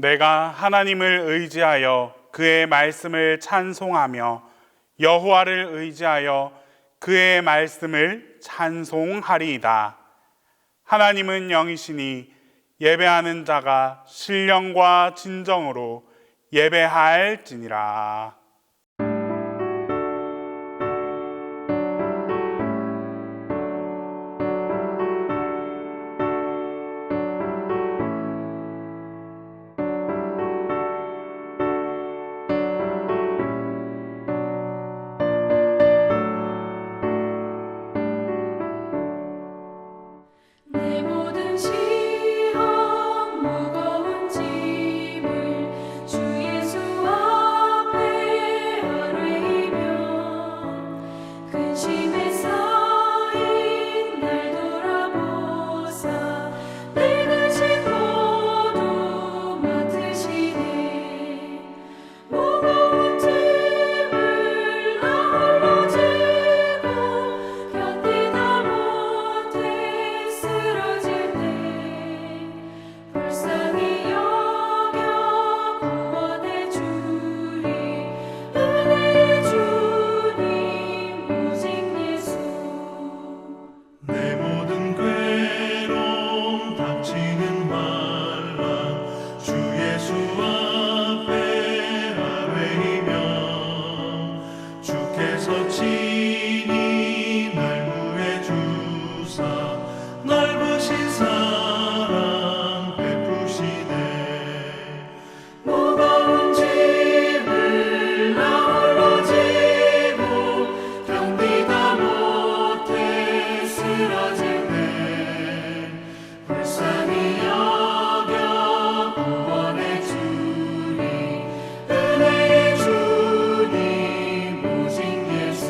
내가 하나님을 의지하여 그의 말씀을 찬송하며 여호와를 의지하여 그의 말씀을 찬송하리이다. 하나님은 영이시니 예배하는 자가 신령과 진정으로 예배할지니라. 내 모든 시험 무거운 짐을 주 예수 앞에 아뢰이며 근심에 쌓인 날 돌아보사 내 근심 모두 맡으시네. 무거운 짐을 나 홀로 지고 견디다 못해 쓰러질 때 불쌍히 여겨 구원해 주리. 은혜의 주님 오직 예수. 내 모든 괴로움 닥치는 환난 주 예수 앞에 아뢰이며 주께서 친히 날 구해 주사 넓으신 사랑 베푸시네. 무거운 짐을 나 홀로 지고 견디다 못해 쓰러질 때 불쌍히 여겨 구원해 주리. 은혜의 주님 오직 예수.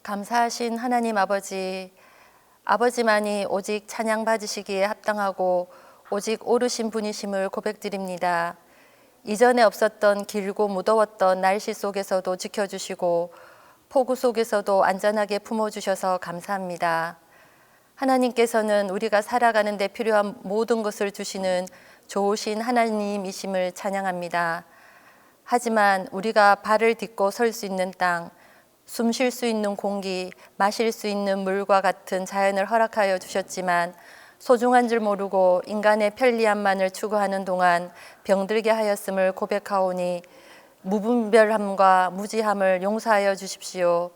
감사하신 하나님 아버지, 아버지만이 오직 찬양 받으시기에 합당하고 오직 옳으신 분이심을 고백드립니다. 이전에 없었던 길고 무더웠던 날씨 속에서도 지켜주시고 폭우 속에서도 안전하게 품어주셔서 감사합니다. 하나님께서는 우리가 살아가는 데 필요한 모든 것을 주시는 좋으신 하나님이심을 찬양합니다. 하지만 우리가 발을 딛고 설 수 있는 땅, 숨 쉴 수 있는 공기, 마실 수 있는 물과 같은 자연을 허락하여 주셨지만 소중한 줄 모르고 인간의 편리함만을 추구하는 동안 병들게 하였음을 고백하오니 무분별함과 무지함을 용서하여 주십시오.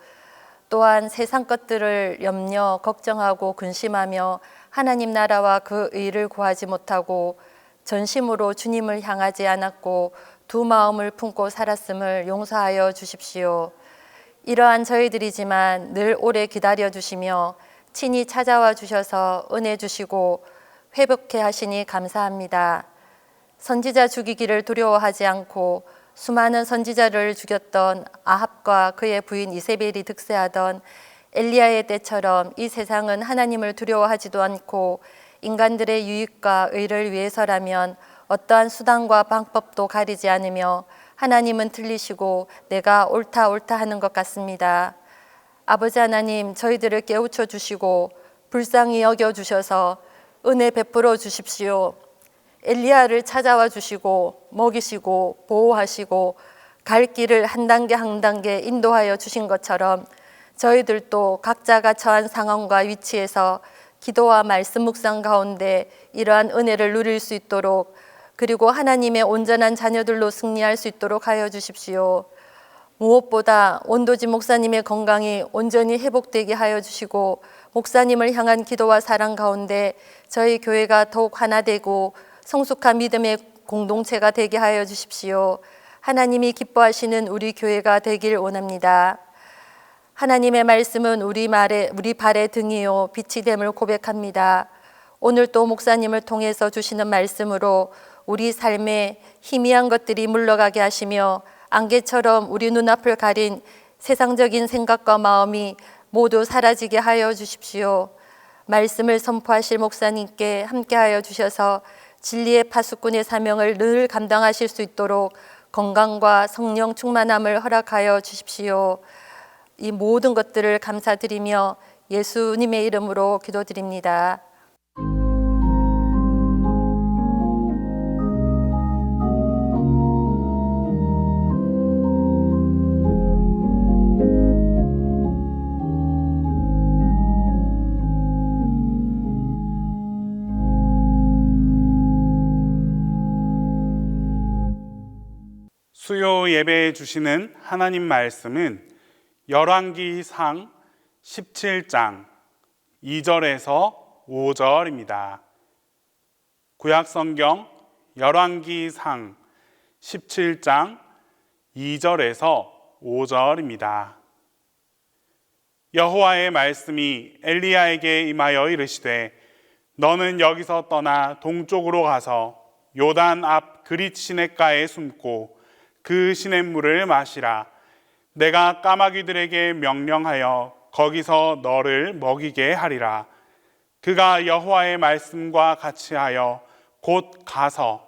또한 세상 것들을 염려, 걱정하고 근심하며 하나님 나라와 그 의를 구하지 못하고 전심으로 주님을 향하지 않았고 두 마음을 품고 살았음을 용서하여 주십시오. 이러한 저희들이지만 늘 오래 기다려 주시며 친히 찾아와 주셔서 은혜 주시고 회복케 하시니 감사합니다. 선지자 죽이기를 두려워하지 않고 수많은 선지자를 죽였던 아합과 그의 부인 이세벨이 득세하던 엘리야의 때처럼 이 세상은 하나님을 두려워하지도 않고 인간들의 유익과 의를 위해서라면 어떠한 수단과 방법도 가리지 않으며 하나님은 틀리시고 내가 옳다 하는 것 같습니다. 아버지 하나님, 저희들을 깨우쳐 주시고 불쌍히 여겨 주셔서 은혜 베풀어 주십시오. 엘리야를 찾아와 주시고 먹이시고 보호하시고 갈 길을 한 단계 인도하여 주신 것처럼 저희들도 각자가 처한 상황과 위치에서 기도와 말씀 묵상 가운데 이러한 은혜를 누릴 수 있도록, 그리고 하나님의 온전한 자녀들로 승리할 수 있도록 하여 주십시오. 무엇보다 원도지 목사님의 건강이 온전히 회복되게 하여 주시고 목사님을 향한 기도와 사랑 가운데 저희 교회가 더욱 하나 되고 성숙한 믿음의 공동체가 되게 하여 주십시오. 하나님이 기뻐하시는 우리 교회가 되길 원합니다. 하나님의 말씀은 우리 발의 등이요 빛이 됨을 고백합니다. 오늘 또 목사님을 통해서 주시는 말씀으로 우리 삶에 희미한 것들이 물러가게 하시며 안개처럼 우리 눈앞을 가린 세상적인 생각과 마음이 모두 사라지게 하여 주십시오. 말씀을 선포하실 목사님께 함께하여 주셔서 진리의 파수꾼의 사명을 늘 감당하실 수 있도록 건강과 성령 충만함을 허락하여 주십시오. 이 모든 것들을 감사드리며 예수님의 이름으로 기도드립니다. 수요 예배에 주시는 하나님 말씀은 열왕기상 17장 2절에서 5절입니다. 구약성경 열왕기상 17장 2절에서 5절입니다. 여호와의 말씀이 엘리야에게 임하여 이르시되 너는 여기서 떠나 동쪽으로 가서 요단 앞 그릿 시냇가에 숨고 그 시냇물을 마시라. 내가 까마귀들에게 명령하여 거기서 너를 먹이게 하리라. 그가 여호와의 말씀과 같이 하여 곧 가서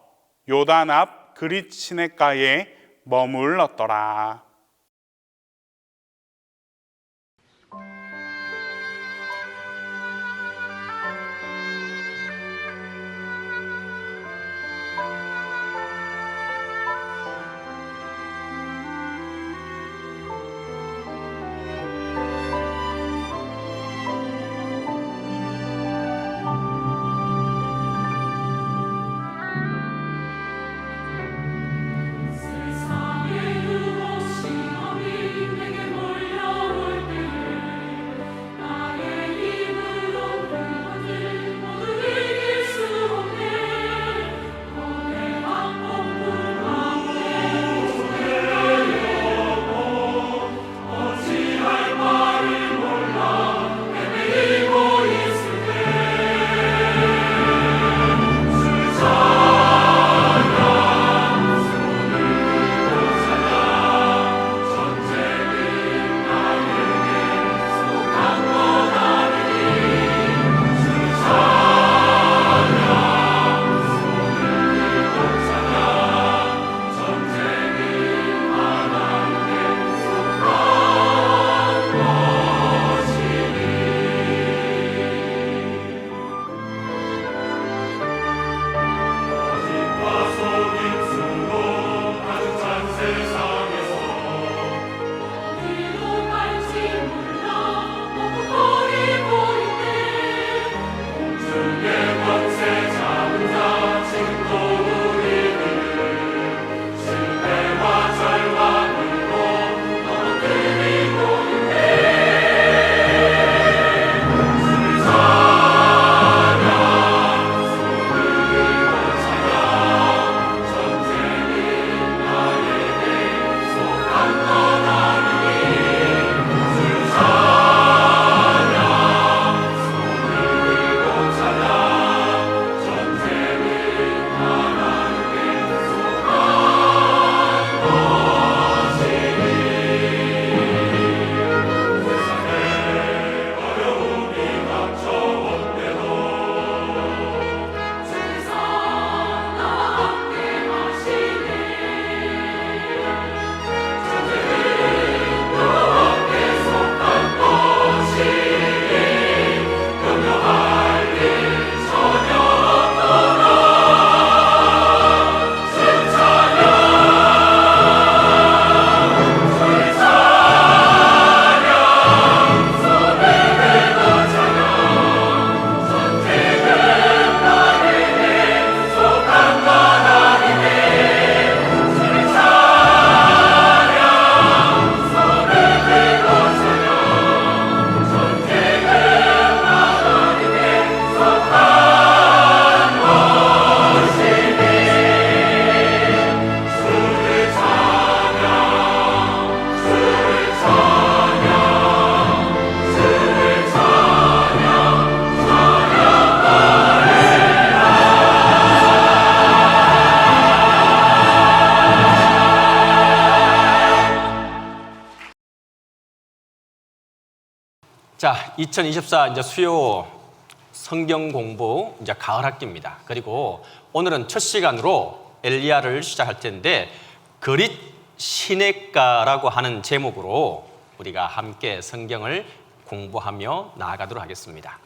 요단 앞 그릿 시냇가에 머물렀더라. 세상에 자, 2024 이제 수요 성경 공부 이제 가을 학기입니다. 그리고 오늘은 첫 시간으로 엘리야를 시작할 텐데 그릿 시냇가라고 하는 제목으로 우리가 함께 성경을 공부하며 나아가도록 하겠습니다.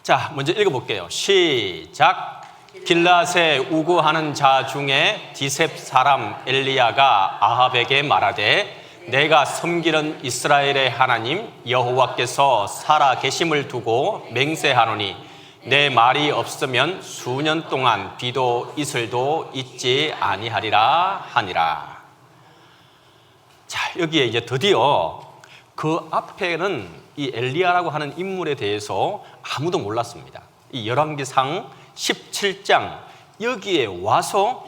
자, 먼저 읽어볼게요. 시작. 길앗에 우구하는 자 중에 디셉 사람 엘리야가 아합에게 말하되 내가 섬기는 이스라엘의 하나님 여호와께서 살아 계심을 두고 맹세하노니 내 말이 없으면 수년 동안 비도 이슬도 있지 아니하리라 하니라. 자, 여기에 이제 드디어 그 앞에는 이 엘리야라고 하는 인물에 대해서 아무도 몰랐습니다. 이 열왕기상 17장 여기에 와서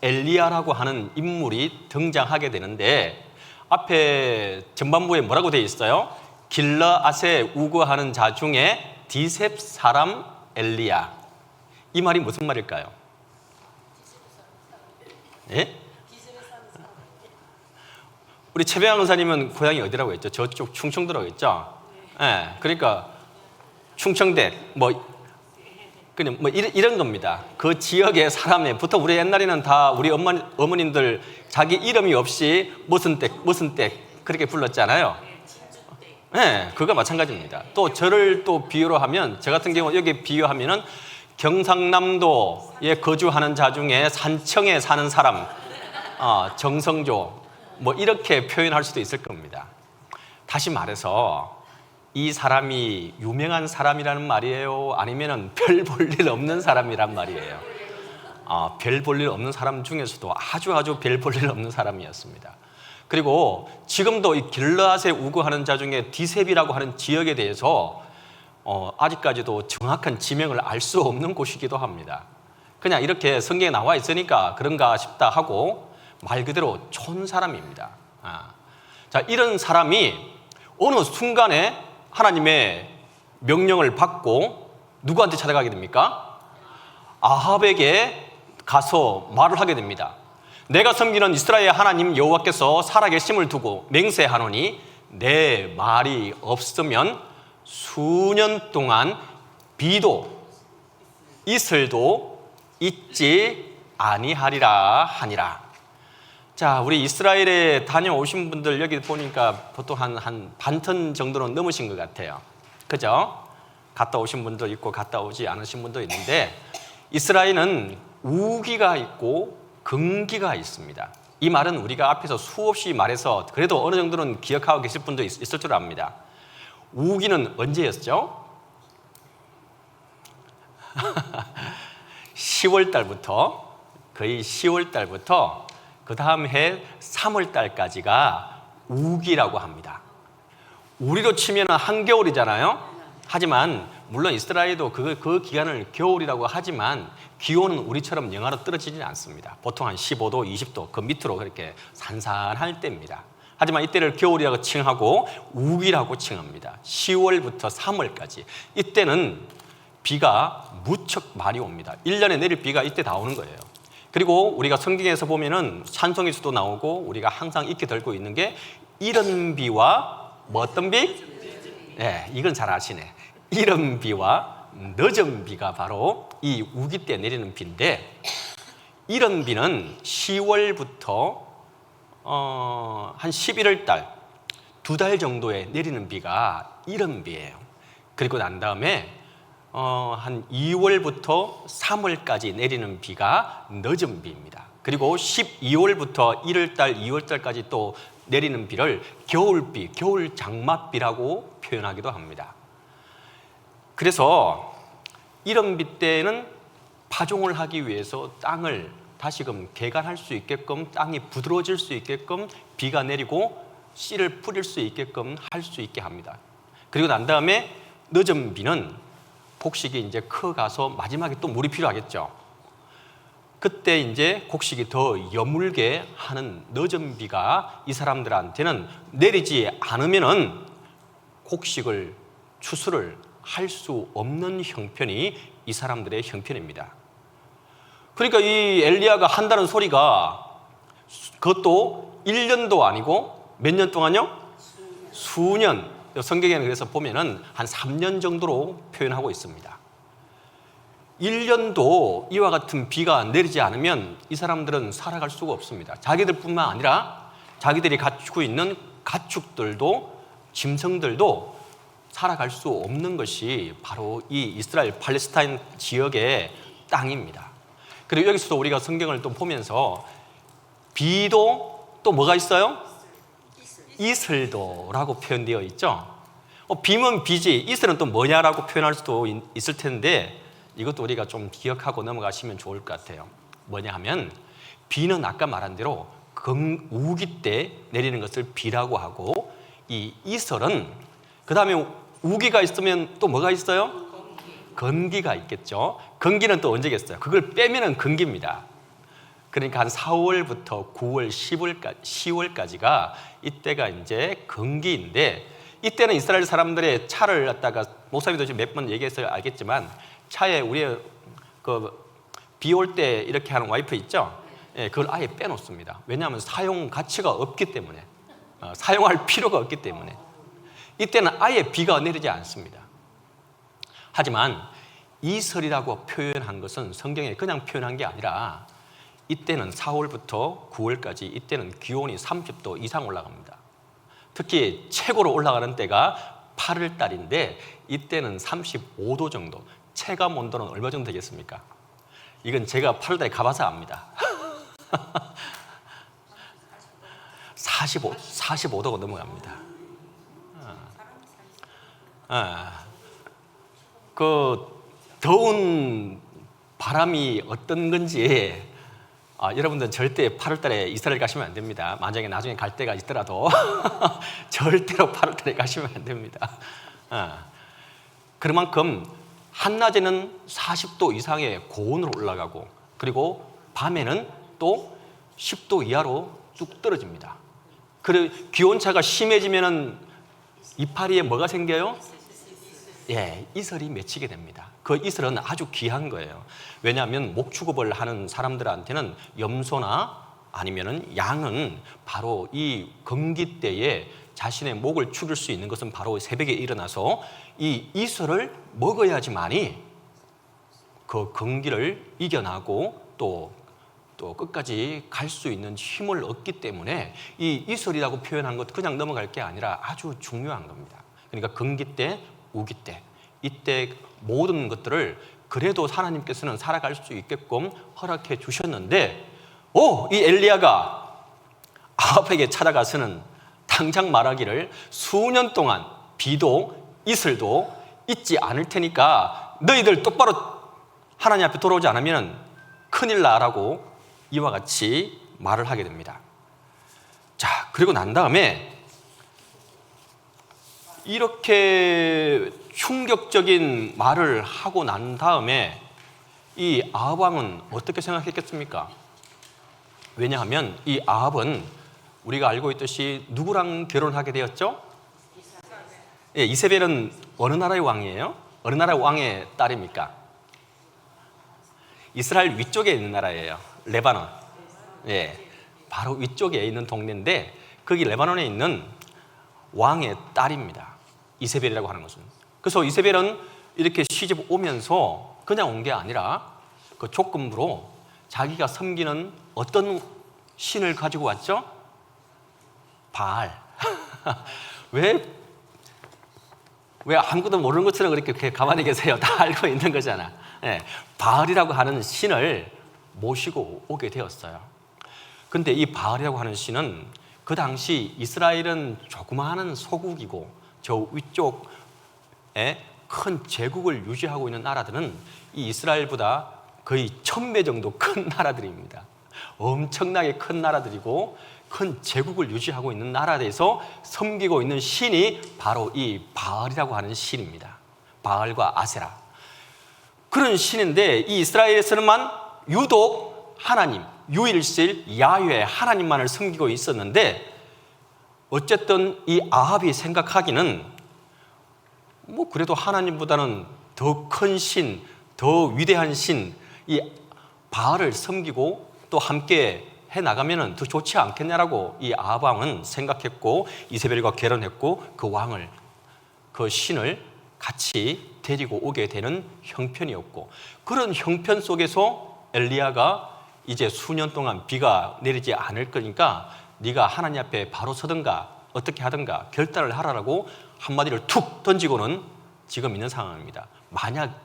엘리야라고 하는 인물이 등장하게 되는데 앞에 전반부에 뭐라고 되어 있어요? 길르앗에 우거하는 자 중에 디셉 사람 엘리야. 이 말이 무슨 말일까요? 예? 우리 최병환 의사님은 고향이 어디라고 했죠? 저쪽 충청도라고 했죠? 예, 그러니까 충청대 그냥 이런 겁니다. 그 지역의 사람에 보통 우리 옛날에는 다 우리 어머님들 자기 이름이 없이 무슨 댁 그렇게 불렀잖아요. 네, 그거 마찬가지입니다. 또 저를 또 비유로 하면 저 같은 경우 여기 비유하면은 경상남도에 거주하는 자 중에 산청에 사는 사람 정성조 이렇게 표현할 수도 있을 겁니다. 다시 말해서 이 사람이 유명한 사람이라는 말이에요? 아니면은 별 볼 일 없는 사람이란 말이에요? 별 볼 일 없는 사람 중에서도 아주 별 볼 일 없는 사람이었습니다. 그리고 지금도 이 길르앗에 우거하는 자 중에 디셉이라고 하는 지역에 대해서 아직까지도 정확한 지명을 알 수 없는 곳이기도 합니다. 그냥 이렇게 성경에 나와 있으니까 그런가 싶다 하고 말 그대로 촌 사람입니다. 자, 이런 사람이 어느 순간에 하나님의 명령을 받고 누구한테 찾아가게 됩니까? 아합에게 가서 말을 하게 됩니다. 내가 섬기는 이스라엘 하나님 여호와께서 살아계심을 두고 맹세하노니 내 말이 없으면 수년 동안 비도 이슬도 있지 아니하리라 하니라. 자, 우리 이스라엘에 다녀오신 분들 여기 보니까 보통 한 반턴 정도는 넘으신 것 같아요. 그죠? 갔다 오신 분도 있고 갔다 오지 않으신 분도 있는데 이스라엘은 우기가 있고 금기가 있습니다. 이 말은 우리가 앞에서 수없이 말해서 그래도 어느 정도는 기억하고 계실 분도 있을 줄 압니다. 우기는 언제였죠? 10월 달부터 거의 10월 달부터 그 다음 해 3월 달까지가 우기라고 합니다. 우리로 치면 한겨울이잖아요. 하지만 물론 이스라엘도 그 기간을 겨울이라고 하지만 기온은 우리처럼 영하로 떨어지지는 않습니다. 보통 한 15도, 20도 그 밑으로 그렇게 산산할 때입니다. 하지만 이때를 겨울이라고 칭하고 우기라고 칭합니다. 10월부터 3월까지 이때는 비가 무척 많이 옵니다. 1년에 내릴 비가 이때 다 오는 거예요. 그리고 우리가 성경에서 보면은 찬송에서도 나오고 우리가 항상 익게 들고 있는 게 이른 비와 어떤 비? 네, 이건 잘 아시네. 이른 비와 늦은 비가 바로 이 우기 때 내리는 비인데 이른 비는 10월부터 한 11월 달 2달 정도에 내리는 비가 이른 비예요. 그리고 난 다음에 한 2월부터 3월까지 내리는 비가 늦은 비입니다. 그리고 12월부터 1월달, 2월달까지 또 내리는 비를 겨울비, 겨울 장맛비라고 표현하기도 합니다. 그래서 이런 비 때는 파종을 하기 위해서 땅을 다시금 개간할 수 있게끔 땅이 부드러워질 수 있게끔 비가 내리고 씨를 뿌릴 수 있게끔 할 수 있게 합니다. 그리고 난 다음에 늦은 비는 곡식이 이제 커가서 마지막에 또 물이 필요하겠죠. 그때 이제 곡식이 더 여물게 하는 늦은 비가 이 사람들한테는 내리지 않으면은 곡식을 추수를 할 수 없는 형편이 이 사람들의 형편입니다. 그러니까 이 엘리야가 한다는 소리가 그것도 1년도 아니고 몇 년 동안요? 수년. 성경에는 그래서 보면은 한 3년 정도로 표현하고 있습니다. 1년도 이와 같은 비가 내리지 않으면 이 사람들은 살아갈 수가 없습니다. 자기들뿐만 아니라 자기들이 갖추고 있는 가축들도 짐승들도 살아갈 수 없는 것이 바로 이 이스라엘 팔레스타인 지역의 땅입니다. 그리고 여기서도 우리가 성경을 또 보면서 비도 또 뭐가 있어요? 이슬도라고 표현되어 있죠. 비면 비지, 이슬은 또 뭐냐라고 표현할 수도 있을 텐데 이것도 우리가 좀 기억하고 넘어가시면 좋을 것 같아요. 뭐냐 하면 비는 아까 말한 대로 우기 때 내리는 것을 비라고 하고, 이 이슬은 그 다음에 우기가 있으면 또 뭐가 있어요? 건기가 있겠죠. 건기는 또 언제겠어요? 그걸 빼면은 건기입니다. 그러니까 한 4월부터 9월, 10월까지가 이때가 이제 건기인데, 이때는 이스라엘 사람들의 차를 갖다가 목사님도 지금 몇 번 얘기해서 알겠지만 차에 우리 비 올 때 이렇게 하는 와이프 있죠? 예, 그걸 아예 빼놓습니다. 왜냐하면 사용 가치가 없기 때문에, 사용할 필요가 없기 때문에. 이때는 아예 비가 내리지 않습니다. 하지만 이슬이라고 표현한 것은 성경에 그냥 표현한 게 아니라 이때는 4월부터 9월까지 이때는 기온이 30도 이상 올라갑니다. 특히 최고로 올라가는 때가 8월 달인데 이때는 35도 정도, 체감 온도는 얼마 정도 되겠습니까? 이건 제가 8월 달에 가봐서 압니다. 45도가 넘어갑니다. 그 더운 바람이 어떤 건지 여러분들은 절대 8월 달에 이스라엘 가시면 안 됩니다. 만약에 나중에 갈 때가 있더라도 절대로 8월 달에 가시면 안 됩니다. 그만큼 한낮에는 40도 이상의 고온으로 올라가고, 그리고 밤에는 또 10도 이하로 뚝 떨어집니다. 그리고 기온차가 심해지면은 이파리에 뭐가 생겨요? 예, 이슬이 맺히게 됩니다. 그 이슬은 아주 귀한 거예요. 왜냐하면 목축업을 하는 사람들한테는 염소나 아니면은 양은 바로 이 건기 때에 자신의 목을 축일 수 있는 것은 바로 새벽에 일어나서 이 이슬을 먹어야지만이 그 건기를 이겨나고 또 끝까지 갈 수 있는 힘을 얻기 때문에 이 이슬이라고 표현한 것 그냥 넘어갈 게 아니라 아주 중요한 겁니다. 그러니까 건기 때, 우기 때, 이때 모든 것들을 그래도 하나님께서는 살아갈 수 있게끔 허락해 주셨는데, 이 엘리야가 아합에게 찾아가서는 당장 말하기를 수년 동안 비도 이슬도 있지 않을 테니까 너희들 똑바로 하나님 앞에 돌아오지 않으면 큰일 나라고 이와 같이 말을 하게 됩니다. 자, 그리고 난 다음에 이렇게 충격적인 말을 하고 난 다음에 이 아합 왕은 어떻게 생각했겠습니까? 왜냐하면 이 아합은 우리가 알고 있듯이 누구랑 결혼하게 되었죠? 예, 이세벨은 어느 나라의 왕이에요? 어느 나라의 왕의 딸입니까? 이스라엘 위쪽에 있는 나라예요. 레바논. 예, 바로 위쪽에 있는 동네인데 거기 레바논에 있는 왕의 딸입니다. 이세벨이라고 하는 것은. 그래서 이세벨은 이렇게 시집 오면서 그냥 온 게 아니라 그 조건부로 자기가 섬기는 어떤 신을 가지고 왔죠? 바알. 왜 아무것도 모르는 것처럼 그렇게 가만히 계세요? 다 알고 있는 거잖아. 예, 바알이라고 하는 신을 모시고 오게 되었어요. 근데 이 바알이라고 하는 신은 그 당시 이스라엘은 조그마한 소국이고 저 위쪽에 큰 제국을 유지하고 있는 나라들은 이 이스라엘보다 거의 1000배 정도 큰 나라들입니다. 엄청나게 큰 나라들이고 큰 제국을 유지하고 있는 나라에서 섬기고 있는 신이 바로 이 바알이라고 하는 신입니다. 바알과 아세라. 그런 신인데 이 이스라엘에서는만 유독 하나님, 유일실 야훼 하나님만을 섬기고 있었는데, 어쨌든 이 아합이 생각하기는 뭐 그래도 하나님보다는 더 큰 신, 더 위대한 신, 이 바알을 섬기고 또 함께 해 나가면은 더 좋지 않겠냐라고 이 아합 왕은 생각했고 이세벨과 결혼했고 그 왕을 그 신을 같이 데리고 오게 되는 형편이었고, 그런 형편 속에서 엘리야가 이제 수년 동안 비가 내리지 않을 거니까 네가 하나님 앞에 바로 서든가 어떻게 하든가 결단을 하라라고 한마디를 툭 던지고는 지금 있는 상황입니다. 만약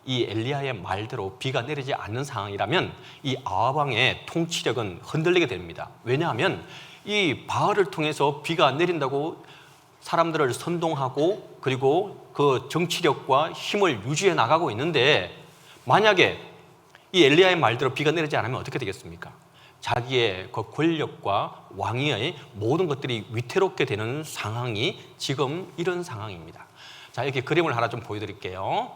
이 엘리야의 말대로 비가 내리지 않는 상황이라면 이 아합 왕의 통치력은 흔들리게 됩니다. 왜냐하면 이 바알을 통해서 비가 내린다고 사람들을 선동하고 그리고 그 정치력과 힘을 유지해 나가고 있는데, 만약에 이 엘리야의 말대로 비가 내리지 않으면 어떻게 되겠습니까? 자기의 그 권력과 왕위의 모든 것들이 위태롭게 되는 상황이 지금 이런 상황입니다. 자, 여기 그림을 하나 좀 보여드릴게요.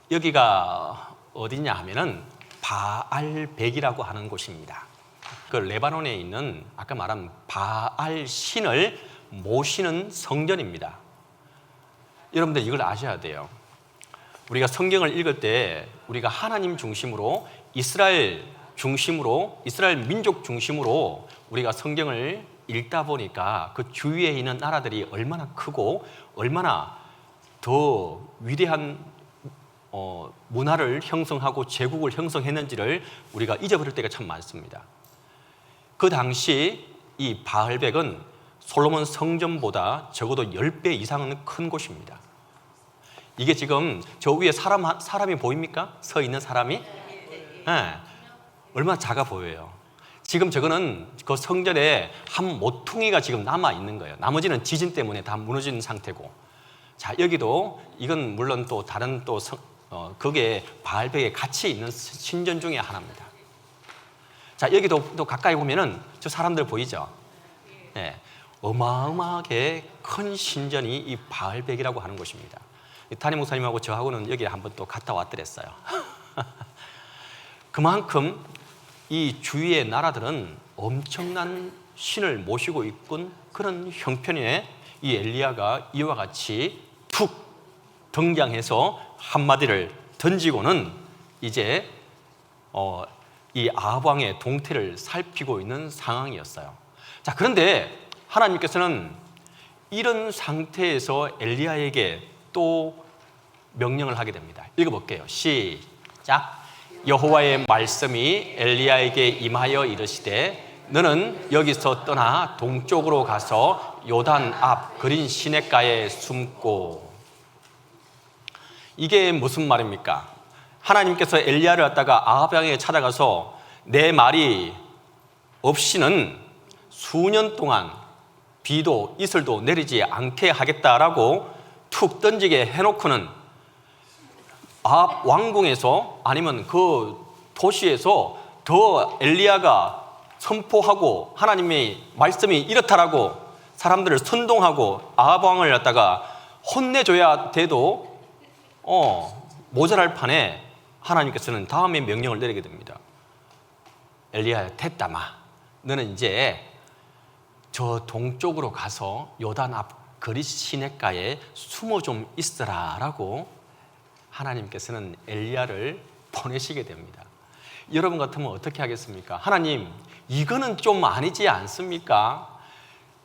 여기가 어디냐 하면은 바알백이라고 하는 곳입니다. 그 레바논에 있는 아까 말한 바알 신을 모시는 성전입니다. 여러분들 이걸 아셔야 돼요. 우리가 성경을 읽을 때 우리가 하나님 중심으로 이스라엘 민족 중심으로 우리가 성경을 읽다 보니까 그 주위에 있는 나라들이 얼마나 크고 얼마나 더 위대한 문화를 형성하고 제국을 형성했는지를 우리가 잊어버릴 때가 참 많습니다. 그 당시 이 바알백은 솔로몬 성전보다 적어도 10배 이상은 큰 곳입니다. 이게 지금 저 위에 사람이 보입니까? 서 있는 사람이? 네. 얼마나 작아 보여요. 지금 저거는 그 성전에 한 모퉁이가 지금 남아 있는 거예요. 나머지는 지진 때문에 다 무너진 상태고. 자, 여기도 이건 물론 또 다른 또 그게 바알백에 같이 있는 신전 중에 하나입니다. 자, 여기도 또 가까이 보면은 저 사람들 보이죠? 네. 어마어마하게 큰 신전이 이 바알백이라고 하는 곳입니다. 담임 목사님하고 저하고는 여기 한번 또 갔다 왔더랬어요. 그만큼 이 주위의 나라들은 엄청난 신을 모시고 있군 그런 형편에 이 엘리야가 이와 같이 툭 등장해서 한마디를 던지고는 이제 이 아합 왕의 동태를 살피고 있는 상황이었어요. 자, 그런데 하나님께서는 이런 상태에서 엘리야에게 또 명령을 하게 됩니다. 읽어볼게요. 시작. 여호와의 말씀이 엘리야에게 임하여 이르시되 너는 여기서 떠나 동쪽으로 가서 요단 앞 그린 시냇가에 숨고. 이게 무슨 말입니까? 하나님께서 엘리야를 갖다가 아합 왕에게 찾아가서 내 말이 없이는 수년 동안 비도 이슬도 내리지 않게 하겠다라고 툭 던지게 해놓고는 아합 왕궁에서 아니면 그 도시에서 더 엘리야가 선포하고 하나님의 말씀이 이렇다라고 사람들을 선동하고 아합 왕을 갖다가 혼내줘야 돼도 모자랄 판에 하나님께서는 다음에 명령을 내리게 됩니다. 엘리야야, 됐다마. 너는 이제 저 동쪽으로 가서 요단 앞 그릿 시냇가에 숨어 좀 있으라 라고 하나님께서는 엘리야를 보내시게 됩니다. 여러분 같으면 어떻게 하겠습니까? 하나님, 이거는 좀 아니지 않습니까?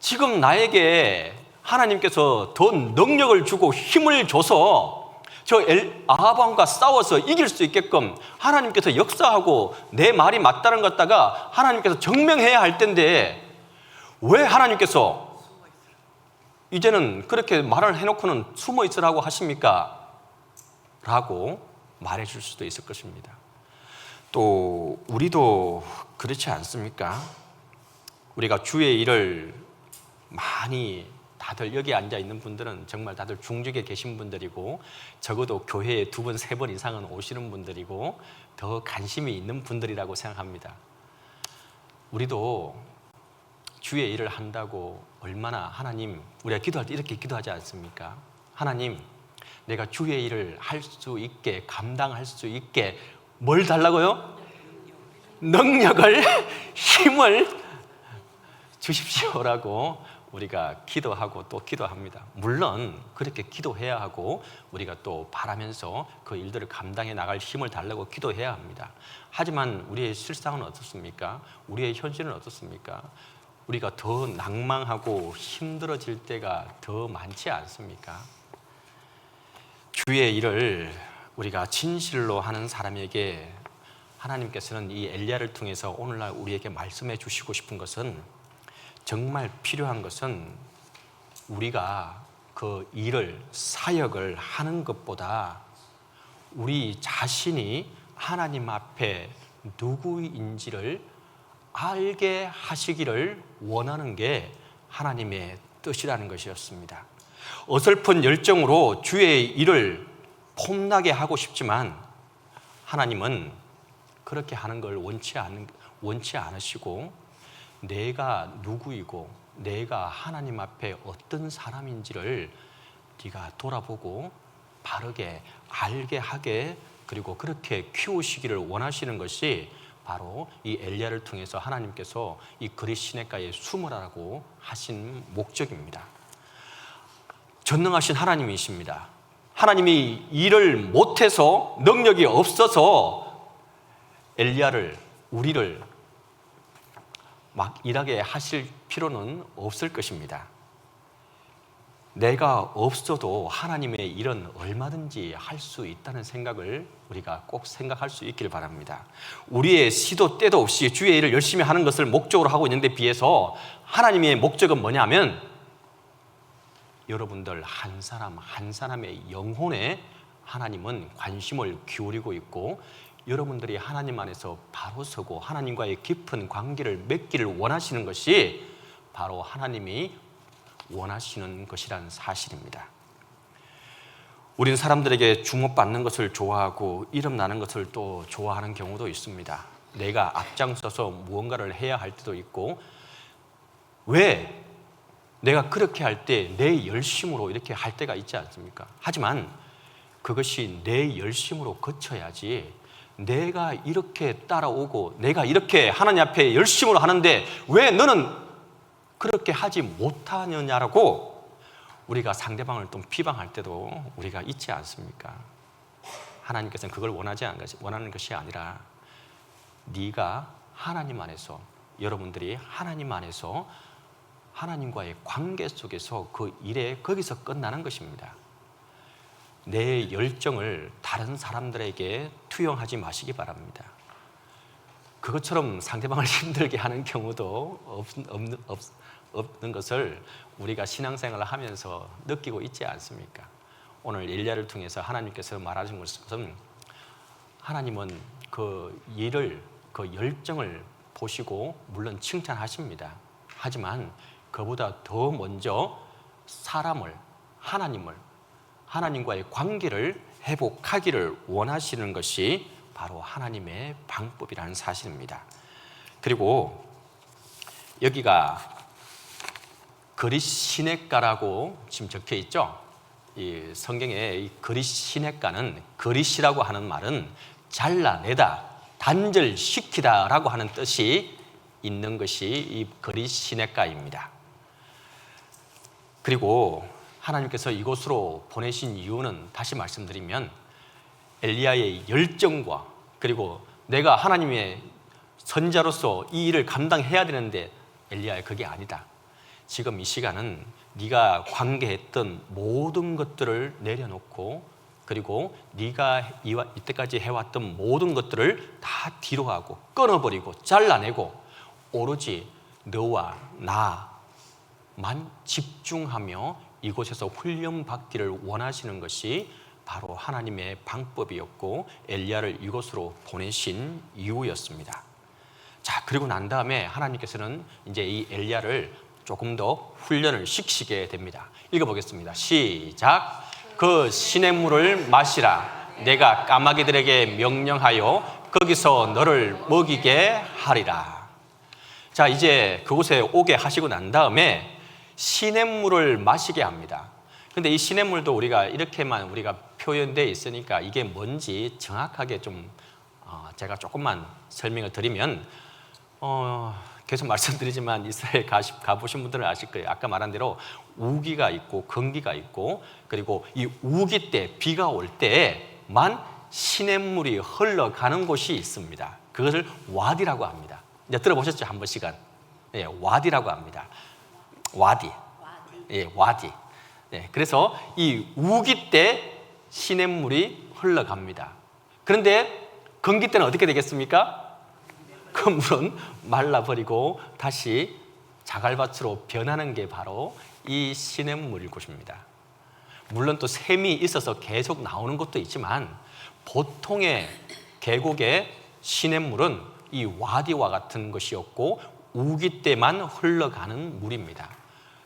지금 나에게 하나님께서 더 능력을 주고 힘을 줘서 저 아합 왕과 싸워서 이길 수 있게끔 하나님께서 역사하고 내 말이 맞다는 것 갖다가 하나님께서 증명해야 할 텐데 왜 하나님께서 이제는 그렇게 말을 해놓고는 숨어 있으라고 하십니까? 라고 말해줄 수도 있을 것입니다. 또 우리도 그렇지 않습니까? 우리가 주의 일을 많이 다들 여기 앉아 있는 분들은 정말 다들 중직에 계신 분들이고 적어도 교회에 2번, 3번 이상은 오시는 분들이고 더 관심이 있는 분들이라고 생각합니다. 우리도 주의 일을 한다고 얼마나 하나님, 우리가 기도할 때 이렇게 기도하지 않습니까? 하나님, 내가 주의 일을 할 수 있게, 감당할 수 있게 뭘 달라고요? 능력을, 힘을 주십시오라고 우리가 기도하고 또 기도합니다. 물론 그렇게 기도해야 하고 우리가 또 바라면서 그 일들을 감당해 나갈 힘을 달라고 기도해야 합니다. 하지만 우리의 실상은 어떻습니까? 우리의 현실은 어떻습니까? 우리가 더 낭망하고 힘들어질 때가 더 많지 않습니까? 주의 일을 우리가 진실로 하는 사람에게 하나님께서는 이 엘리야를 통해서 오늘날 우리에게 말씀해 주시고 싶은 것은, 정말 필요한 것은 우리가 그 일을, 사역을 하는 것보다 우리 자신이 하나님 앞에 누구인지를 알게 하시기를 원하는 게 하나님의 뜻이라는 것이었습니다. 어설픈 열정으로 주의 일을 폼나게 하고 싶지만 하나님은 그렇게 하는 걸 원치 않으시고, 내가 누구이고 내가 하나님 앞에 어떤 사람인지를 네가 돌아보고 바르게 알게 하게, 그리고 그렇게 키우시기를 원하시는 것이 바로 이 엘리야를 통해서 하나님께서 이 그릿 시냇가에 숨으라고 하신 목적입니다. 전능하신 하나님이십니다. 하나님이 일을 못해서, 능력이 없어서 엘리야를, 우리를 막 일하게 하실 필요는 없을 것입니다. 내가 없어도 하나님의 일은 얼마든지 할 수 있다는 생각을 우리가 꼭 생각할 수 있기를 바랍니다. 우리의 시도 때도 없이 주의 일을 열심히 하는 것을 목적으로 하고 있는 데 비해서 하나님의 목적은 뭐냐면, 여러분들 한 사람 한 사람의 영혼에 하나님은 관심을 기울이고 있고, 여러분들이 하나님 안에서 바로 서고 하나님과의 깊은 관계를 맺기를 원하시는 것이 바로 하나님이 원하시는 것이라는 사실입니다. 우리는 사람들에게 주목받는 것을 좋아하고 이름 나는 것을 또 좋아하는 경우도 있습니다. 내가 앞장서서 무언가를 해야 할 때도 있고, 왜 내가 그렇게 할 때 내 열심으로 이렇게 할 때가 있지 않습니까? 하지만 그것이 내 열심으로 거쳐야지, 내가 이렇게 따라오고 내가 이렇게 하나님 앞에 열심으로 하는데 왜 너는 그렇게 하지 못하느냐라고 우리가 상대방을 또 비방할 때도 우리가 있지 않습니까? 하나님께서는 그걸 원하는 것이 아니라, 네가 하나님 안에서, 여러분들이 하나님 안에서 하나님과의 관계 속에서 그 일에 거기서 끝나는 것입니다. 내 열정을 다른 사람들에게 투영하지 마시기 바랍니다. 그것처럼 상대방을 힘들게 하는 경우도 없는 것을 우리가 신앙생활을 하면서 느끼고 있지 않습니까? 오늘 엘리야를 통해서 하나님께서 말하신 것은, 하나님은 그 일을, 그 열정을 보시고 물론 칭찬하십니다. 하지만 그보다 더 먼저 사람을, 하나님과의 관계를 회복하기를 원하시는 것이 바로 하나님의 방법이라는 사실입니다. 그리고 여기가 그릿 시냇가라고 지금 적혀 있죠. 이 성경에 이 그릿 시냇가는, 그릿이라고 하는 말은 잘라내다, 단절시키다라고 하는 뜻이 있는 것이 이 그릿 시냇가입니다. 그리고 하나님께서 이곳으로 보내신 이유는, 다시 말씀드리면 엘리야의 열정과, 그리고 내가 하나님의 선자로서 이 일을 감당해야 되는데 엘리야야, 그게 아니다. 지금 이 시간은 네가 관계했던 모든 것들을 내려놓고, 그리고 네가 이때까지 해왔던 모든 것들을 다 뒤로 하고 끊어버리고 잘라내고 오로지 너와 나만 집중하며 이곳에서 훈련받기를 원하시는 것이 바로 하나님의 방법이었고, 엘리야를 이곳으로 보내신 이유였습니다. 자, 그리고 난 다음에 하나님께서는 이제 이 엘리야를 조금 더 훈련을 시키게 됩니다. 읽어보겠습니다. 시작. 그 시냇물을 마시라. 내가 까마귀들에게 명령하여 거기서 너를 먹이게 하리라. 자, 이제 그곳에 오게 하시고 난 다음에 시냇물을 마시게 합니다. 근데 이 시냇물도 우리가 이렇게만 우리가 표현되어 있으니까 이게 뭔지 정확하게 좀 제가 조금만 설명을 드리면, 계속 말씀드리지만 이스라엘 가보신 분들은 아실 거예요. 아까 말한 대로 우기가 있고 건기가 있고, 그리고 이 우기 때, 비가 올 때만 시냇물이 흘러가는 곳이 있습니다. 그것을 와디라고 합니다. 이제 들어보셨죠? 한 번씩은. 예, 와디라고 합니다. 와디. 예, 와디. 예, 그래서 이 우기 때 시냇물이 흘러갑니다. 그런데 건기 때는 어떻게 되겠습니까? 그 물은 말라버리고 다시 자갈밭으로 변하는 게 바로 이 시냇물일 것입니다. 물론 또 샘이 있어서 계속 나오는 것도 있지만 보통의 계곡의 시냇물은 이 와디와 같은 것이었고 우기 때만 흘러가는 물입니다.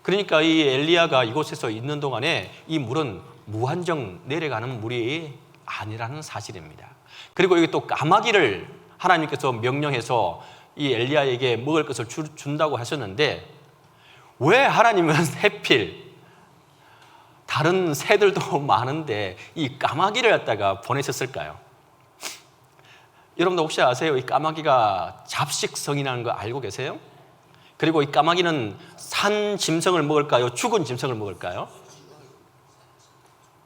그러니까 이 엘리야가 이곳에서 있는 동안에 이 물은 무한정 내려가는 물이 아니라는 사실입니다. 그리고 여기 또 까마귀를 하나님께서 명령해서 이 엘리야에게 먹을 것을 준다고 하셨는데 왜 하나님은 해필 다른 새들도 많은데 이 까마귀를 갖다가 보내셨을까요? 여러분들 혹시 아세요? 이 까마귀가 잡식성이라는 거 알고 계세요? 그리고 이 까마귀는 산 짐승을 먹을까요? 죽은 짐승을 먹을까요?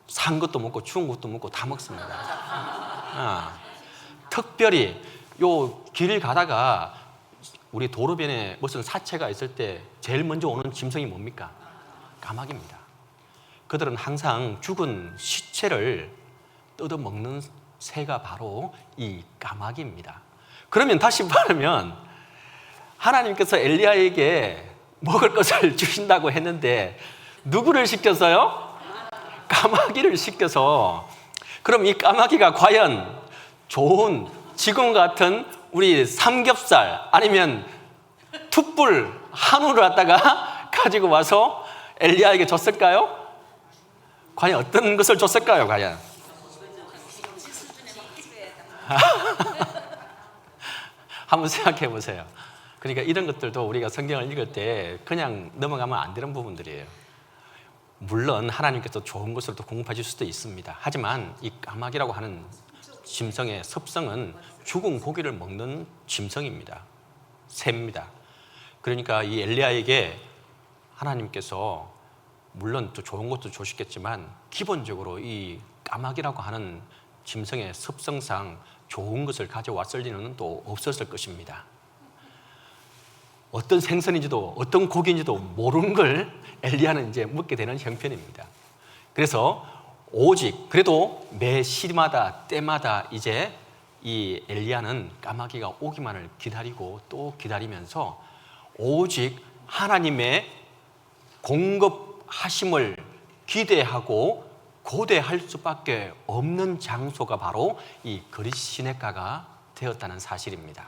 산 것도 먹고 죽은 것도 먹고 다 먹습니다. 특별히 요 길 가다가 우리 도로변에 무슨 사체가 있을 때 제일 먼저 오는 짐승이 뭡니까? 까마귀입니다. 그들은 항상 죽은 시체를 뜯어먹는 새가 바로 이 까마귀입니다. 그러면 다시 말하면 하나님께서 엘리야에게 먹을 것을 주신다고 했는데 누구를 시켜서요? 까마귀를 시켜서 그럼 이 까마귀가 과연 좋은 지금 같은 우리 삼겹살 아니면 툭불 한우를 갖다가 가지고 와서 엘리야에게 줬을까요? 과연 어떤 것을 줬을까요? 과연 한번 생각해 보세요. 그러니까 이런 것들도 우리가 성경을 읽을 때 그냥 넘어가면 안 되는 부분들이에요. 물론 하나님께서 좋은 것으로 또 공급해 줄 수도 있습니다. 하지만 이 까마귀라고 하는 짐승의 습성은 죽은 고기를 먹는 짐승입니다. 새입니다. 그러니까 이 엘리야에게 하나님께서 물론 또 좋은 것도 주시겠지만 기본적으로 이 까마귀라고 하는 짐승의 습성상 좋은 것을 가져왔을 리는 또 없었을 것입니다. 어떤 생선인지도 어떤 고기인지도 모르는 걸 엘리야는 이제 먹게 되는 형편입니다. 그래서 오직 그래도 매 시마다 때마다 이제 이 엘리야는 까마귀가 오기만을 기다리고 또 기다리면서 오직 하나님의 공급하심을 기대하고 고대할 수밖에 없는 장소가 바로 이 그릿 시냇가가 되었다는 사실입니다.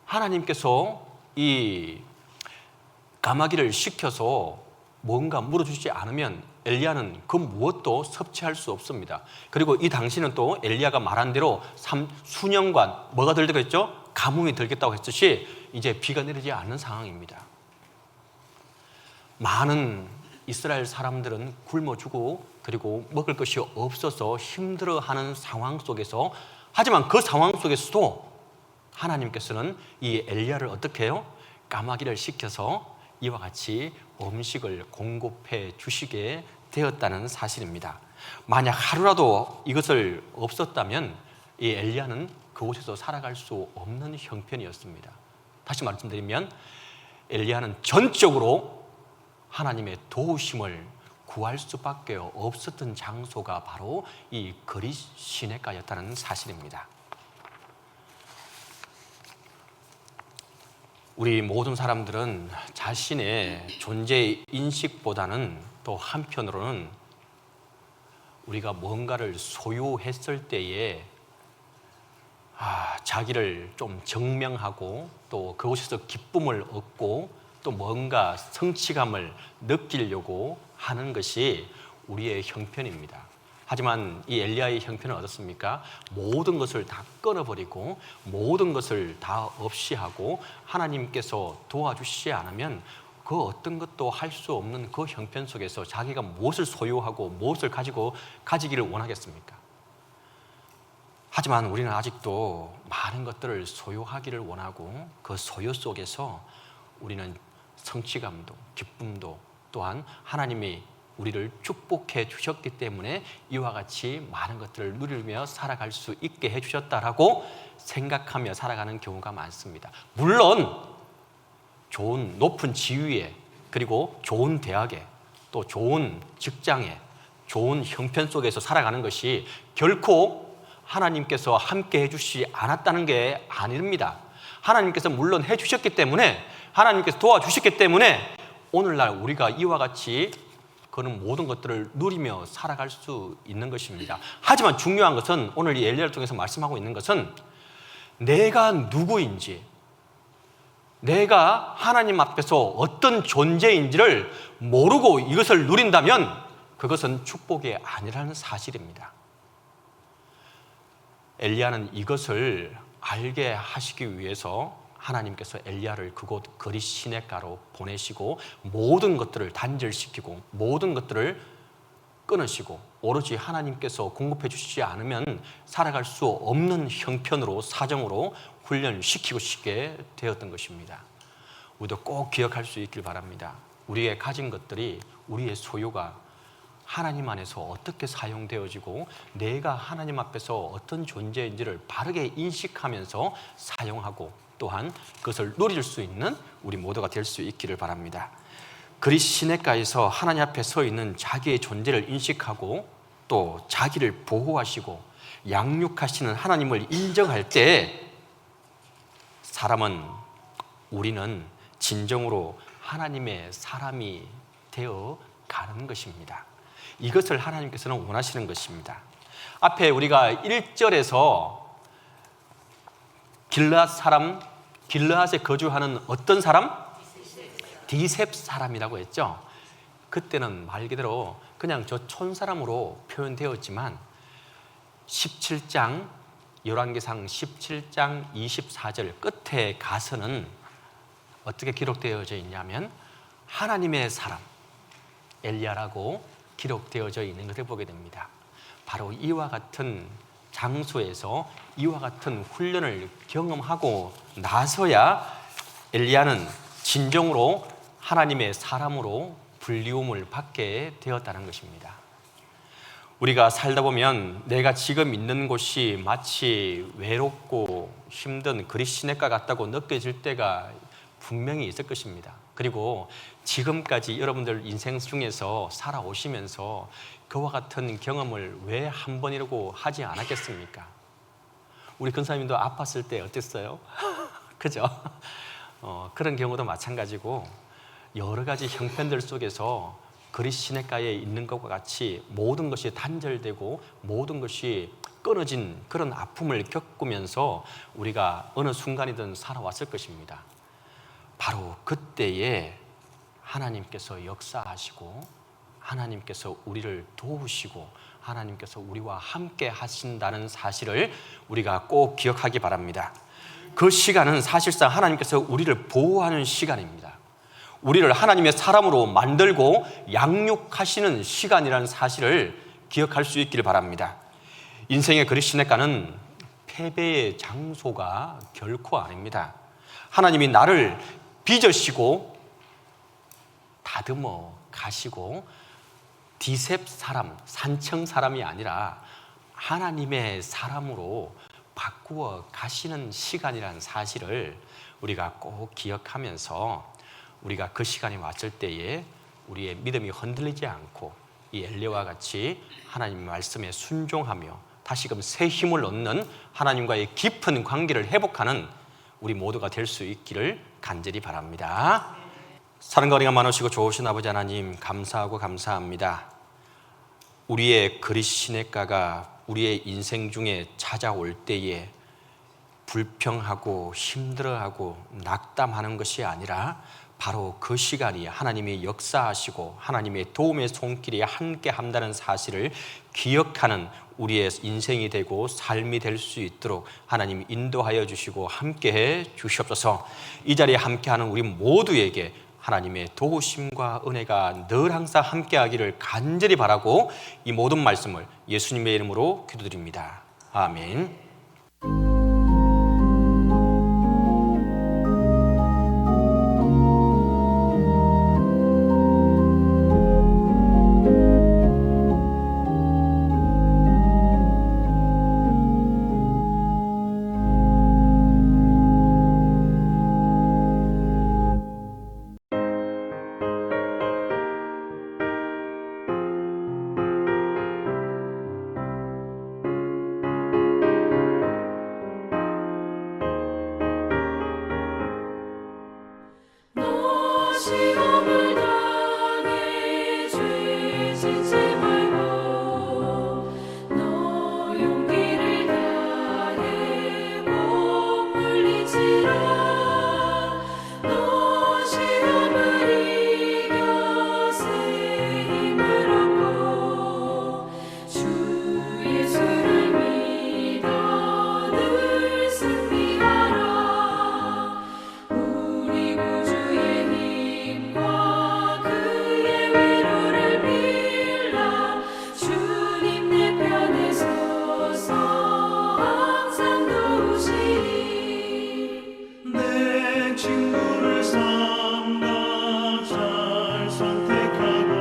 하나님께서 이 까마귀를 시켜서 뭔가 물어주지 않으면 엘리야는 그 무엇도 섭취할 수 없습니다. 그리고 이 당시는 또 엘리야가 말한 대로 수년간 뭐가 들겠죠? 가뭄이 들겠다고 했듯이 이제 비가 내리지 않는 상황입니다. 많은 이스라엘 사람들은 굶어 죽고 그리고 먹을 것이 없어서 힘들어하는 상황 속에서 하지만 그 상황 속에서도 하나님께서는 이 엘리야를 어떻게 해요? 까마귀를 시켜서 이와 같이 음식을 공급해 주시게 되었다는 사실입니다. 만약 하루라도 이것을 없었다면 이 엘리야는 그곳에서 살아갈 수 없는 형편이었습니다. 다시 말씀드리면 엘리야는 전적으로 하나님의 도우심을 구할 수밖에 없었던 장소가 바로 이 그릿 시냇가였다는 사실입니다. 우리 모든 사람들은 자신의 존재 인식보다는 또 한편으로는 우리가 뭔가를 소유했을 때에 자기를 좀 증명하고 또 그곳에서 기쁨을 얻고 또 뭔가 성취감을 느끼려고 하는 것이 우리의 형편입니다. 하지만 이 엘리야의 형편은 어떻습니까? 모든 것을 다 끊어버리고 모든 것을 다 없이 하고 하나님께서 도와주시지 않으면 그 어떤 것도 할 수 없는 그 형편 속에서 자기가 무엇을 소유하고 무엇을 가지기를 원하겠습니까? 하지만 우리는 아직도 많은 것들을 소유하기를 원하고 그 소유 속에서 우리는 성취감도 기쁨도 또한 하나님이 우리를 축복해 주셨기 때문에 이와 같이 많은 것들을 누리며 살아갈 수 있게 해주셨다라고 생각하며 살아가는 경우가 많습니다. 물론 좋은 높은 지위에, 그리고 좋은 대학에, 또 좋은 직장에, 좋은 형편 속에서 살아가는 것이 결코 하나님께서 함께 해주시지 않았다는 게 아닙니다. 하나님께서 물론 해주셨기 때문에, 하나님께서 도와주셨기 때문에 오늘날 우리가 이와 같이 그런 모든 것들을 누리며 살아갈 수 있는 것입니다. 하지만 중요한 것은, 오늘 이 엘리야를 통해서 말씀하고 있는 것은, 내가 누구인지, 내가 하나님 앞에서 어떤 존재인지를 모르고 이것을 누린다면 그것은 축복이 아니라는 사실입니다. 엘리야는 이것을 알게 하시기 위해서 하나님께서 엘리야를 그곳 그릿 시냇가로 보내시고 모든 것들을 단절시키고 모든 것들을 끊으시고 오로지 하나님께서 공급해 주시지 않으면 살아갈 수 없는 형편으로, 사정으로 훈련시키고 싶게 되었던 것입니다. 우리도 꼭 기억할 수 있길 바랍니다. 우리의 가진 것들이, 우리의 소유가 하나님 안에서 어떻게 사용되어지고 내가 하나님 앞에서 어떤 존재인지를 바르게 인식하면서 사용하고 또한 그것을 누릴 수 있는 우리 모두가 될 수 있기를 바랍니다. 그릿 시냇가에서 하나님 앞에 서 있는 자기의 존재를 인식하고 또 자기를 보호하시고 양육하시는 하나님을 인정할 때 우리는 진정으로 하나님의 사람이 되어 가는 것입니다. 이것을 하나님께서는 원하시는 것입니다. 앞에 우리가 1절에서 길르앗에 거주하는 어떤 사람? 디셉 사람이라고 했죠. 그때는 말 그대로 그냥 저 촌사람으로 표현되었지만 17장 열왕기상 17장 24절 끝에 가서는 어떻게 기록되어져 있냐면 하나님의 사람 엘리야라고 기록되어져 있는 것을 보게 됩니다. 바로 이와 같은 장소에서 이와 같은 훈련을 경험하고 나서야 엘리야는 진정으로 하나님의 사람으로 불리움을 받게 되었다는 것입니다. 우리가 살다 보면 내가 지금 있는 곳이 마치 외롭고 힘든 그릿 시냇가 같다고 느껴질 때가 분명히 있을 것입니다. 그리고 지금까지 여러분들 인생 중에서 살아오시면서 그와 같은 경험을 왜 한 번이라고 하지 않았겠습니까? 우리 근사님도 아팠을 때 어땠어요? 그죠? 그런 경우도 마찬가지고 여러 가지 형편들 속에서 그릿 시냇가에 있는 것과 같이 모든 것이 단절되고 모든 것이 끊어진 그런 아픔을 겪으면서 우리가 어느 순간이든 살아왔을 것입니다. 바로 그때에 하나님께서 역사하시고 하나님께서 우리를 도우시고 하나님께서 우리와 함께 하신다는 사실을 우리가 꼭 기억하기 바랍니다. 그 시간은 사실상 하나님께서 우리를 보호하는 시간입니다. 우리를 하나님의 사람으로 만들고 양육하시는 시간이라는 사실을 기억할 수 있기를 바랍니다. 인생의 그릿 시냇가는 패배의 장소가 결코 아닙니다. 하나님이 나를 빚으시고 다듬어 가시고 디셉 사람, 산청 사람이 아니라 하나님의 사람으로 바꾸어 가시는 시간이라는 사실을 우리가 꼭 기억하면서 우리가 그 시간이 왔을 때에 우리의 믿음이 흔들리지 않고 이 엘리야와 같이 하나님의 말씀에 순종하며 다시금 새 힘을 얻는 하나님과의 깊은 관계를 회복하는 우리 모두가 될 수 있기를 간절히 바랍니다. 사랑과 은혜가 많으시고 좋으신 아버지 하나님, 감사하고 감사합니다. 우리의 그릿 시냇가가 우리의 인생 중에 찾아올 때에 불평하고 힘들어하고 낙담하는 것이 아니라 바로 그 시간이 하나님이 역사하시고 하나님의 도움의 손길이 함께 한다는 사실을 기억하는 우리의 인생이 되고 삶이 될 수 있도록 하나님 인도하여 주시고 함께해 주시옵소서. 이 자리에 함께하는 우리 모두에게 하나님의 도우심과 은혜가 늘 항상 함께하기를 간절히 바라고 이 모든 말씀을 예수님의 이름으로 기도드립니다. 아멘. 시험을 당해 죄 짓지 말고 너 용기를 다해 꼭 물리치라 너 시험을 이겨 새 힘을 얻고 주 예수를 믿어 늘 승리하라 우리 구주의 힘과 그의 위로를 빌라 주님 내 편에 서서 항상 도우시리 내 친구를 삼가 잘 선택하고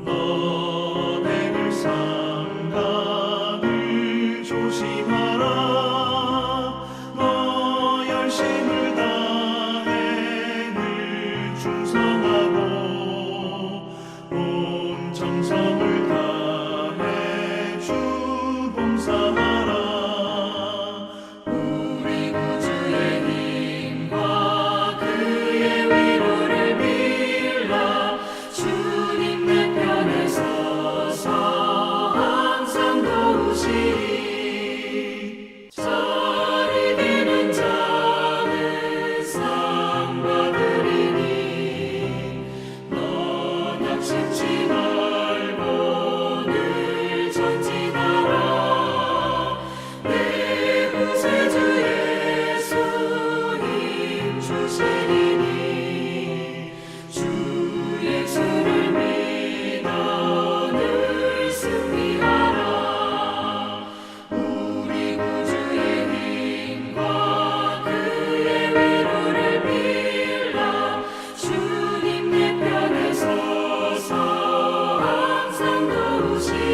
너네를 삼가 늘 조심하라 너 열심을 다해 늘 충성하고 온 정성을 다해 주 봉사하라 우리 구주의 힘과 그의 위로를 빌라 주님 내 편에 서서 항상 도우시리 잘 이기는 자는 상 받으리니 너 낙심치 말고 늘 전진하라 내 구세주 예수 힘 주시리니 주 예수를 믿어 늘 승리하라 우리 구주의 힘과 그의 위로를 빌라 주님 내 편에 서서 항상 도우시리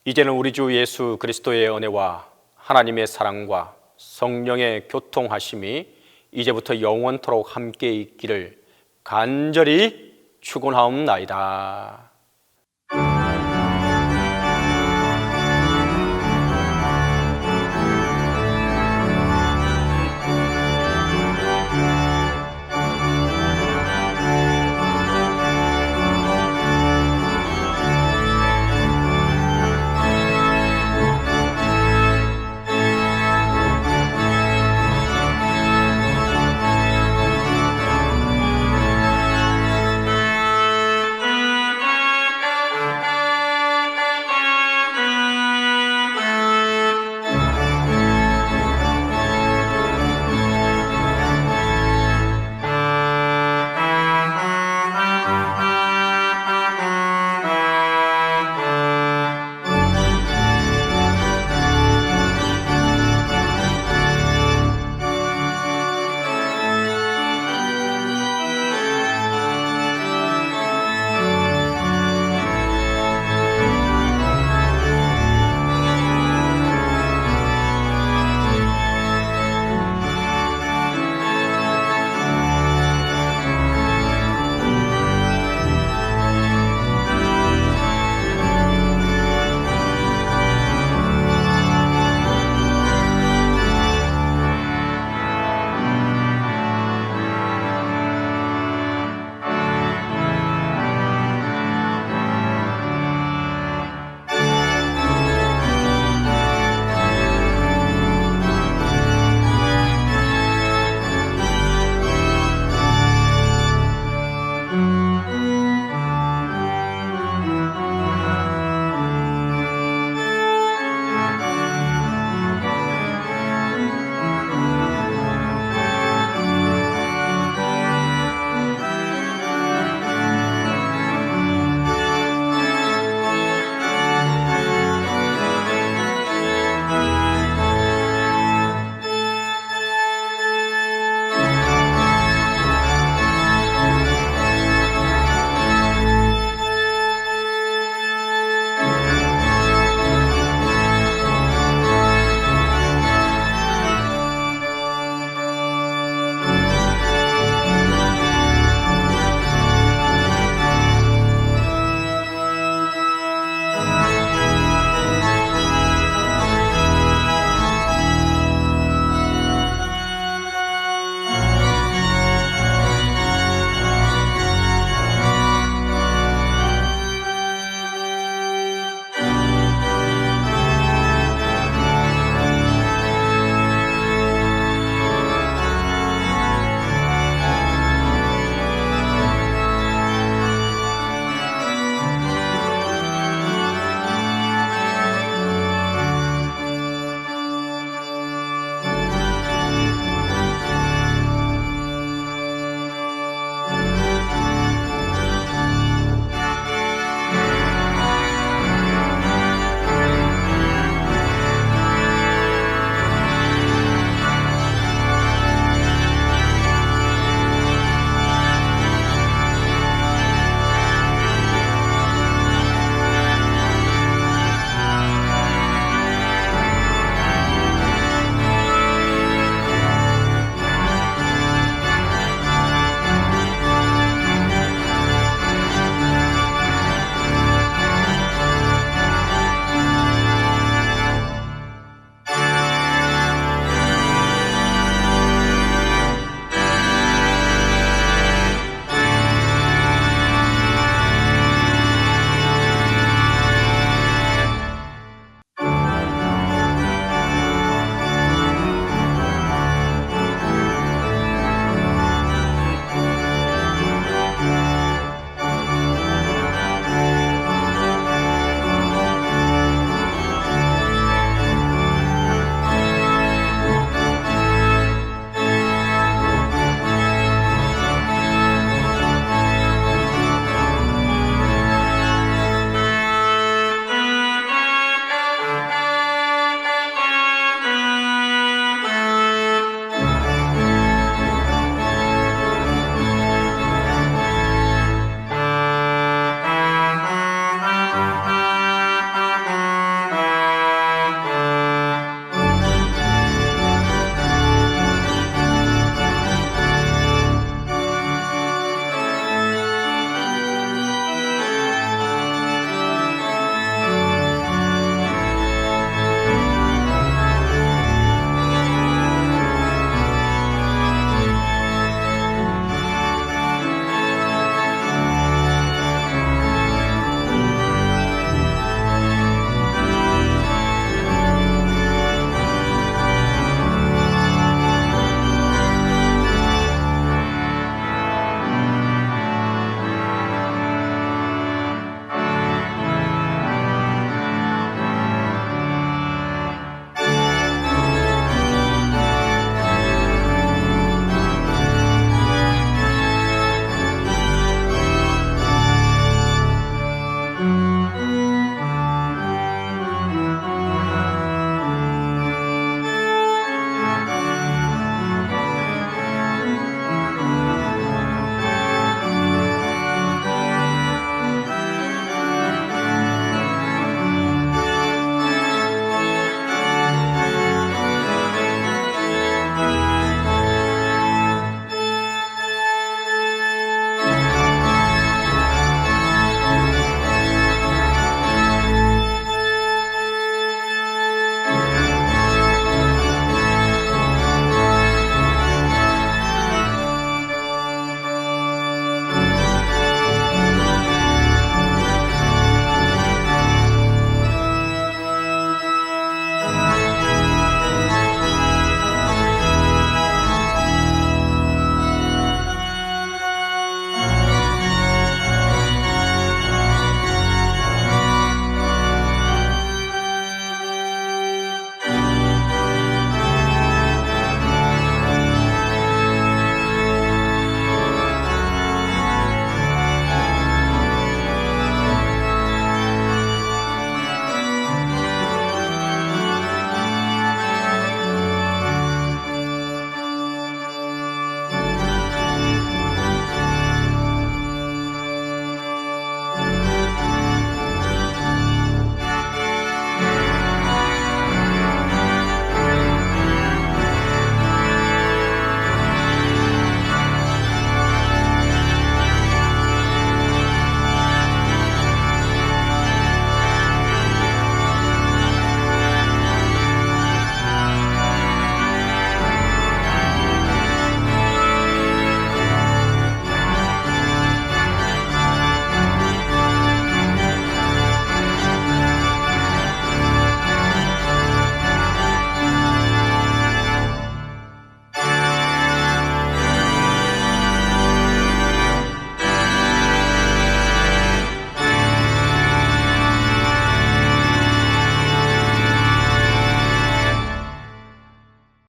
이제는 우리 주 예수 그리스도의 은혜와 하나님의 사랑과 성령의 교통하심이 이제부터 영원토록 함께 있기를 간절히 축원하옵나이다.